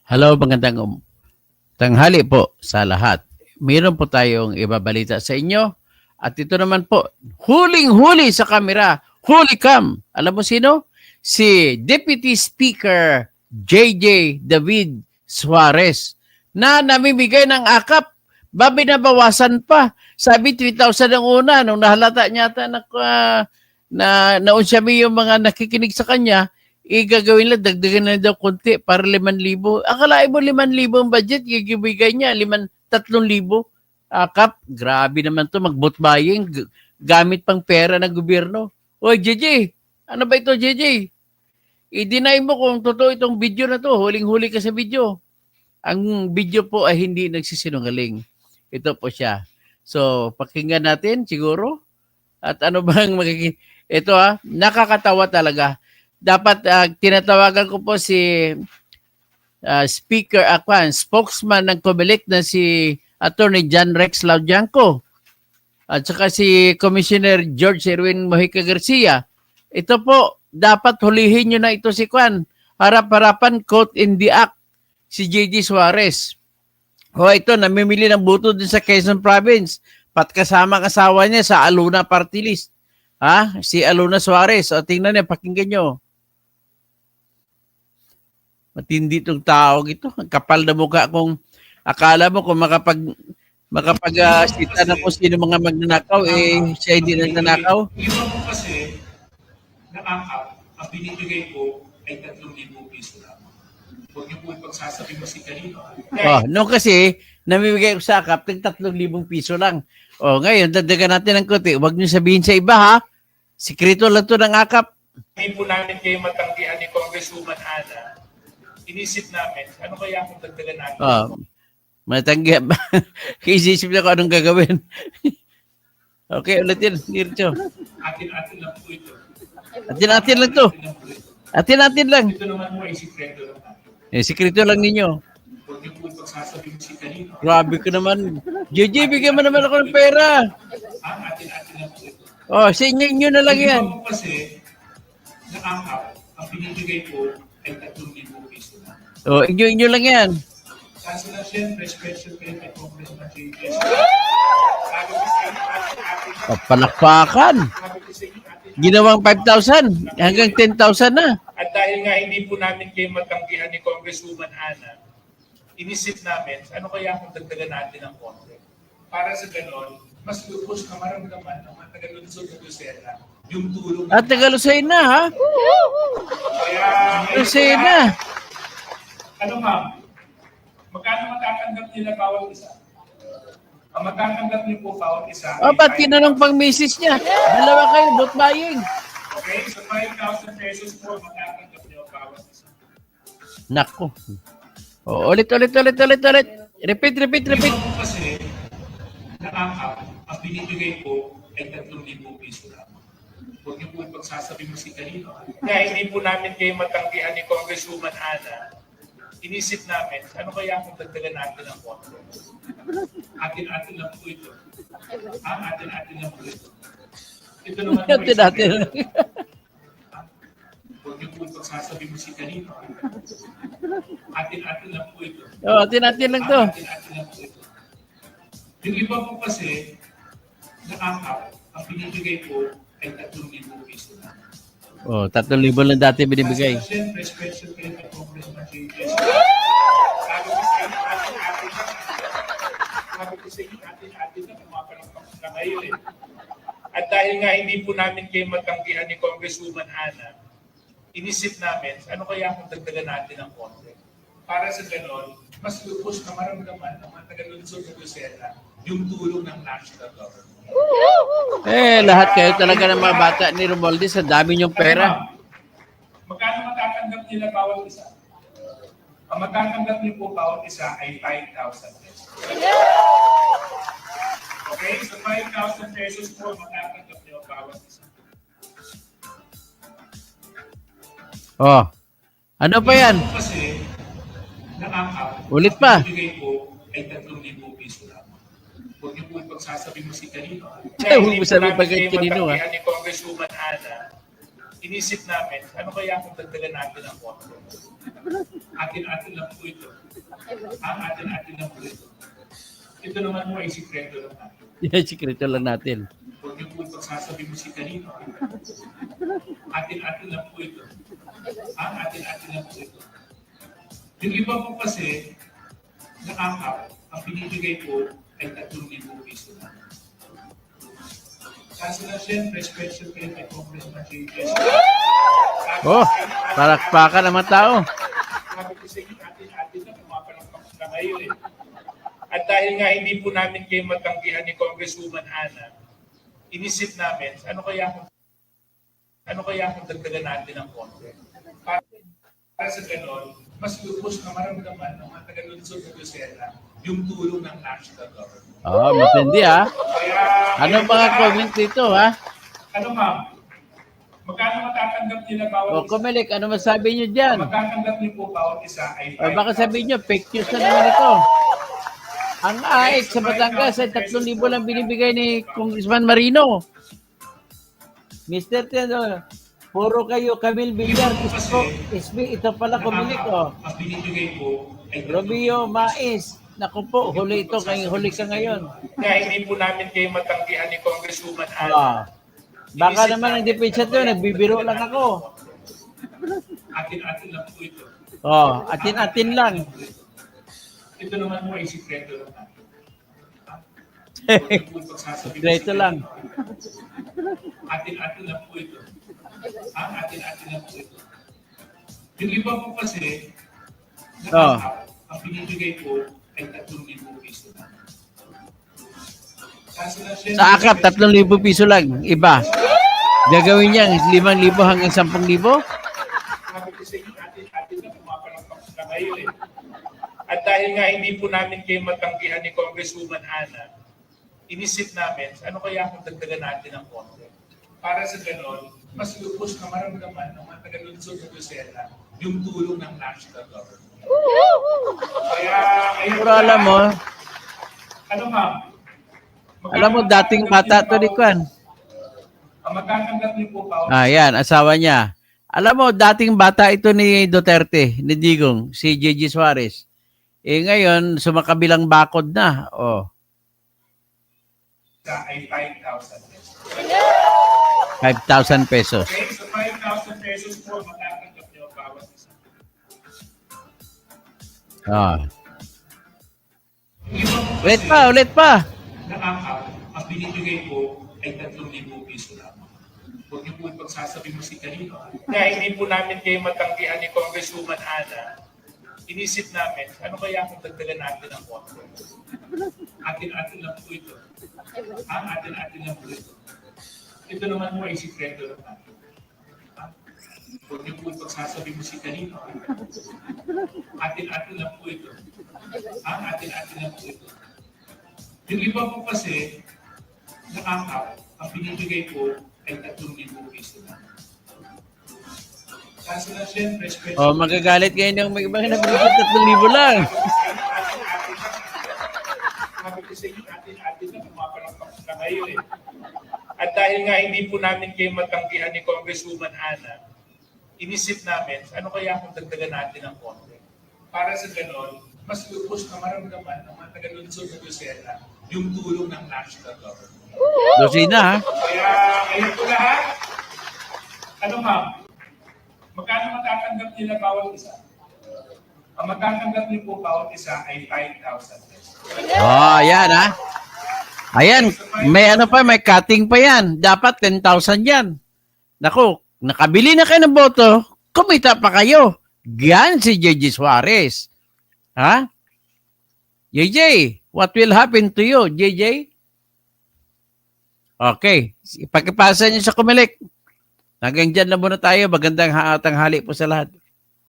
Hello, magandang tanghali po sa lahat. Mayroon po tayong ibabalita sa inyo. At ito naman po, huling-huli sa kamera, huli cam. Alam mo sino? Si Deputy Speaker JJ David Suarez na namimigay ng akap. Binabawasan pa. Sabi 3,000 ang una nung nahalata niya na naunsyabi yung mga nakikinig sa kanya, gagawin lang, dagdagan na daw konti para 5,000. Akalain mo 5,000 ang budget, gigibigay niya 3,000. Kap, grabe naman to, mag-vote buying, gamit pang pera ng gobyerno. Oy, JJ, ano ba ito, JJ? I-deny mo kung totoo itong video na to, huling-huli ka sa video. Ang video po ay hindi nagsisinungaling. Ito po siya. So, pakinggan natin siguro. At ano bang magiging... Ito nakakatawa talaga. Dapat tinatawagan ko po si spokesman ng COMELEC na si Attorney John Rex Laudianco at saka si Commissioner George Erwin Mojica Garcia. Ito po, dapat hulihin nyo na ito si Kwan. Harap-harapan, quote in the act, si JD Suarez. Ito, namimili ng buto din sa Quezon Province. Kasama kasawa niya sa Aluna Party List. Si Aluna Suarez. Tingnan niya, pakinggan nyo. Matindi itong tao ito. Ang kapal na mukha kung akala mo kung makapag-sita na kung sino mga magnanakaw, siya hindi nagnanakaw. Iba po kasi, nakakap, ang binibigay ko ay 3,000 piso lamang. Huwag niyo po ipagsasabi mo si kanino. No kasi, namimigay ko sa akap, 3,000 piso lang. Ngayon, dagdagan natin ng konti. Huwag niyo sabihin sa iba, ha? Sikreto lang to ng akap. Hindi po namin kayo matanggihan ni Congresswoman Ana. Inisip namin, ano kaya kung dagdagan natin? Matanggi. Isisip na ko anong gagawin. Okay, ulitin. Nircho. Atin-atin lang po ito. Atin-atin lang to. Atin-atin lang. Ito naman mo ay sikreto lang natin. Sikreto lang ninyo. Huwag niyo po ipagsasabi mo si kanino. Grabe ko naman. JJ, bigyan mo naman ako ng pera. Atin-atin lang po ito. Sa inyo na lang yan. Iba po kasi, nakakap, ang binibigay ko ay 3,000 piso lang. Inyo lang yan. Kaso na siyempre, special kayo kay Congressman JJ. Sabi ko sa inyo, atin-atin. Palakpakan. Sabi ko sa inyo, atin-atin. Ginawang 5,000 hanggang 10,000 na. At dahil nga hindi po namin kayo matanggihan ni Congresswoman Ana, inisip namin, ano kaya kung dagdagan natin ng konti? Para sa ganon, mas lubos na maramdaman ng mga taga-lunsod na Lucena, yung tulong. At Tagalusay na, ha? Kaya, Lusay na. ano ma'am, magkano matatanggap nila bawat isa? Ang matatanggap niyo po bawat isa. Ba't tinanong pang misis niya? Dalawa kayo, vote buying. Okay, so 5,000 pesos po matatanggap niyo bawat isa. Nako. Ulit. Repeat. Iba po kasi, nakakap, ang binibigay ko ay 3,000 piso lamang. Huwag niyo po ipagsasabi mo si kanino. Kaya hindi po namin kayo matanggihan ni Congresswoman Ana. Inisip namin, ano kaya kung dagdagan natin ang konti? Atin-atin lang po ito. Atin-atin lang po ito. Ito naman po Atin-atin lang. Huwag niyo po ipagsasabi mo si kanino. Atin-atin lang po ito. Atin-atin lang to. Atin-atin lang po ito. Yung iba po kasi, nakakap, ang binibigay ko ay 3,000 piso na. 3,000 lang dati binibigay. Kasi siyempre, special kayo kay Congressman JJ. Sabi ko sa inyo, atin-atin na. Sabi ko sa inyo, atin-atin na. Kumapalakpak na kayo eh. At dahil nga hindi po namin kayo matanggihan ni Congresswoman Ana, inisip namin, ano kaya kung dagdagan natin ng konti? Para sa ganon, mas lubos na maramdaman ng mga taga-lunsod na Lucena yung tulong ng national government. Lahat kayo talaga ng mga bata ni Romualdez, ang dami niyong pera. Magkano matatanggap nila bawat isa? Ang matatanggap niyo po bawat isa ay 5,000 pesos. Okay? So 5,000 pesos po matatanggap niyo bawat isa. Ano pa yan? Kasi, nakakap, Ulit pa. ang binibigay ko ay 3,000 piso lamang. Huwag niyo po ipagsasabi mo si kanino. Huwag mo sabihin pag kanino, ni Congresswoman Ana, inisip namin, ano kaya kung dagdagan natin ang konti? Atin-atin lang po ito. Ang atin-atin lang po ito. Ito naman po ay sikreto lang natin. Yan, sikreto lang natin. Huwag niyo po pagsasabi mo si kanino. Atin-atin lang po ito. Ang atin-atin lang po ito. Yung iba po kasi, nakakap, ang binibigay po ay 3,000 piso na. Kaso na siyempre, special kayo kay Congressman JJ. Oh, palakpakan naman tao. Sabi ko sa inyo, atin-atin na, pumapalakpak na kayo eh. At dahil nga hindi po namin kayo matanggihan ni Congresswoman Ana, inisip namin, ano kaya kung dagdagan natin ang konti? Para sa ganon, mas lubos na maramdaman ng mga taga-Luzon at Lucena yung tulong ng national government. Oh, matindi ha. Kaya, Ano mga comment dito ha? ano ma'am? Magkano matatanggap nila bawat O Kumilik, ano masabi nyo dyan? Matatanggap niyo po bawat isa ay O baka sabihin nyo, fake news na naman ito. Ang AIC sa Batangas ay 3,000 lang binibigay ni Congressman Marino. Mr. Tendo, puro kayo, Camille Villar, SB, ito pala Kumilik oh. Ang binibigay po ay Romeo Mais, naku po, huli ito, huli ka ngayon. Kaya hindi po namin kayo matanggihan ni Congresswoman Ana. Ah. Baka naman ang depensa to, nagbibiro lang ako. Atin-atin lang po ito. Oh, atin-atin lang. Ito naman po ay sikreto lang natin. Sikreto lang. Atin-atin lang po ito. Ang atin-atin lang po ito. Yung iba po kasi, nakakap, ang binibigay po ay 3,000 piso na. Kaso na siyempre, Sa akap, 3,000 piso lang. Iba. Gagawin niya 5,000 hanggang 10,000? sabi ko sa inyo, atin-atin na, pumapalakpak na kayo eh. At dahil nga hindi po namin kayo matanggihan ni Congresswoman Ana, inisip namin, ano kaya kung dagdagan natin ang konti? Para sa ganon, mas lubos na maramdaman ng mga taga-Luzon at Lucena yung tulong ng national government. Kaya, ngayon Pero alam mo, ano ma'am? dating bata to ni Kwan. Ang magkakanggap niyo po pa, Ah, yan, asawa niya. Alam mo, dating bata ito ni Duterte, ni Digong, si JJ Suarez. Eh ngayon, sumakabilang bakod na. Oh, ay 5,000 pesos. 5,000 pesos. Okay, so 5,000 pesos po matatanggap niyo bawat isa. Ah. Yung iba po Ulit kasi, pa, ulit pa. nakakap, ang binibigay po ay 3,000 piso lamang. Huwag niyo po pagsasabi mo si kanino. Kaya hindi po namin kayo matanggihan ni Congresswoman Ana, inisip namin, ano kaya kung dagdagan natin ang konti? Atin-atin lang po ito. Ang atin-atin lang po ito. Ito naman po ay sikreto lang natin. Huwag niyo po pagsasabi mo si kanino. Atin-atin lang po ito. Ang atin-atin lang po ito. Yung iba po kasi, nakakap, ang binibigay po ay 3,000 piso na. Kaso na siyempre, special. Oh, magagalit ngayon yung may ibang nabigit 3,000 lang. Sabi ko sa inyo, atin-atin na, pumapalakpak na kayo eh. At dahil nga hindi po namin kayo matanggihan ni Congresswoman Ana, inisip namin, ano kaya kung dagdagan natin ang konti? Para sa ganon, mas lubos na maramdaman ng mga taga-Luzon at Lucena yung tulong ng national government. Lucina ha? Kaya ngayon po lahat, ano ma'am, magkano matatanggap nila bawat isa? Ang matatanggap niyo po bawat isa ay 5,000 pesos. Oh, yan ha? Ayan, may ano pa, may cutting pa yan. Dapat 10,000 yan. Naku, nakabili na kayo ng boto, kumita pa kayo. Yan si JJ Suarez. Ha? JJ, what will happen to you, JJ? Okay, ipakipasa niyo sa Kumilik. Hanggang dyan na muna tayo. Magandang tanghali po sa lahat.